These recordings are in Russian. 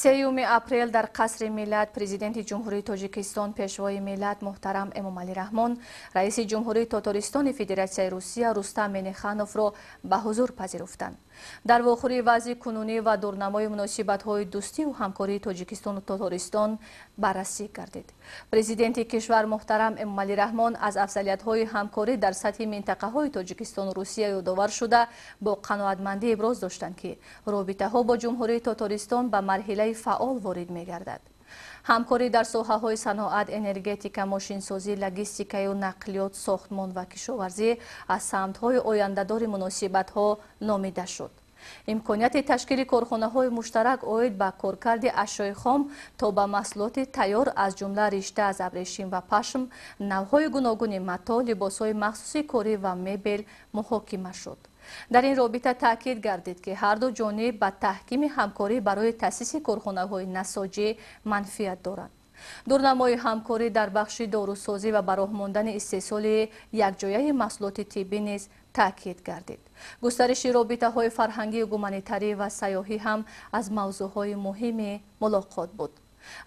3 апрел дар қасри миллат президенти ҷумҳурии Тоҷикистон пешвои миллат муҳтарам Эмомалӣ Раҳмон раиси ҷумҳурии Татористони Федератсияи Русия Рустам Миннихановро ба ҳузур пазируфтанд. дар вохӯрии вазъи кунунӣ ва дурнамои муносибатҳои дӯстиву ҳамкории Тоҷикистону Татористон баррасӣ гардид. Президенти кишвар муҳтарам Эмомалӣ Раҳмон аз афзалиятҳои ҳамкорӣ дар сатҳи минтақаҳои Тоҷикистону Русия ёдовар шуда бо қаноатмандӣ иброз доштанд, ки робитаҳо бо ҷумҳурии Татористон ба марҳилаи фаъол ворид мегардад. ҳамкорӣ дар соҳаҳои саноат, энергетика, мошинсозӣ, логистикаю нақлиёт, сохтмон ва кишоварзӣ аз самтҳои ояндадори муносибатҳо номида шуд. имконияти ташкили корхонаҳои муштарак оид ба коркарди ашёи хом то ба маҳсулоти тайёр аз ҷумла ришта аз абрешим ва пашм, навъҳои гуногуни матоъ, либосҳои махсуси корӣ ва мебел муҳокима шуд. дар ин робита таъкид гардид, ки ҳарду ҷониб ба таҳкими ҳамкорӣ барои таъсиси корхонаҳои насоҷӣ манфиат доранд. дурнамои ҳамкорӣ дар бахши дорусозӣ ва ба роҳ мондани истеҳсоли якҷояи маҳсулоти тиббӣ низ таъкид гардид. густариши робитаҳои фарҳангию гуманитарӣ ва сайёҳӣ ҳам аз мавзӯъҳои муҳими мулоқот буд.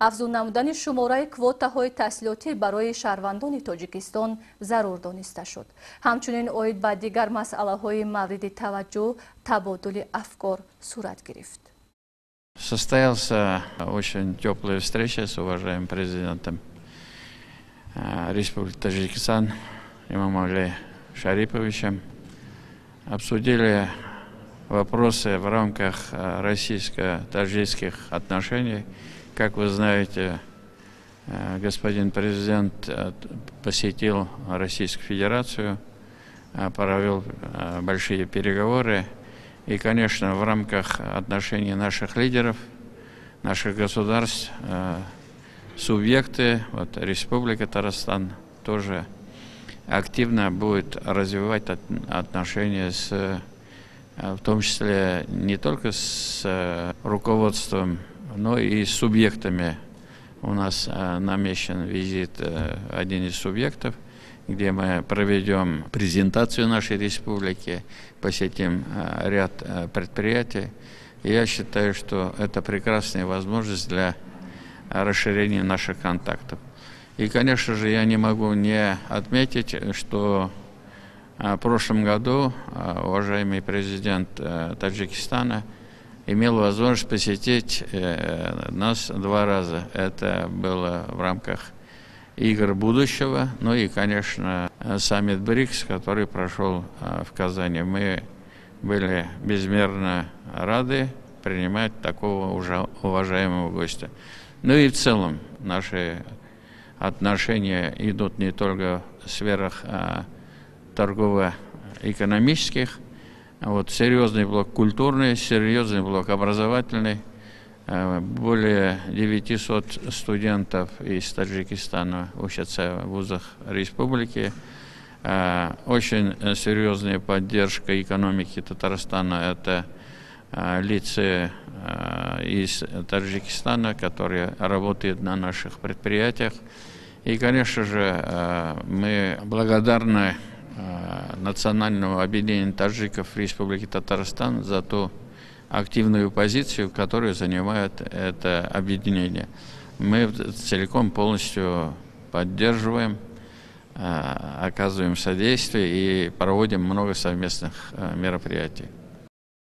афзун намудани шумораи квотаҳои таҳсилотӣ барои шаҳрвандони Тоҷикистон зарур дониста шуд. ҳамчунин оид ба дигар масъалаҳои мавриди таваҷҷӯҳ табодули афкор сурат гирифт. Состоялся очень теплая встреча с уважаемым президентом Республики Таджикистан Эмомали Шариповичем. Обсудили вопросы в рамках российско-таджикских отношений. Как вы знаете, господин президент посетил Российскую Федерацию, провел большие переговоры. И, конечно, в рамках отношений наших лидеров, наших государств, субъекты, вот Республика Татарстан тоже активно будет развивать отношения в том числе не только с руководством, но и с субъектами. У нас намечен визит один из субъектов, где мы проведем презентацию нашей республики, посетим ряд предприятий. И я считаю, что это прекрасная возможность для расширения наших контактов. И, конечно же, я не могу не отметить, что в прошлом году уважаемый президент Таджикистана имел возможность посетить нас 2 раза. Это было в рамках игр будущего, ну и, конечно, саммит БРИКС, который прошел в Казани. Мы были безмерно рады принимать такого уважаемого гостя. Ну и в целом наши отношения идут не только в сферах торгово-экономических, вот серьезный блок культурный, серьезный блок образовательный. Более 900 студентов из Таджикистана учатся в вузах республики. Очень серьезная поддержка экономики Татарстана – это лица из Таджикистана, которые работают на наших предприятиях. И, конечно же, мы благодарны Национальному объединению таджиков Республики Татарстан за ту активную позицию, которую занимает это объединение. Мы целиком полностью поддерживаем, оказываем содействие и проводим много совместных мероприятий.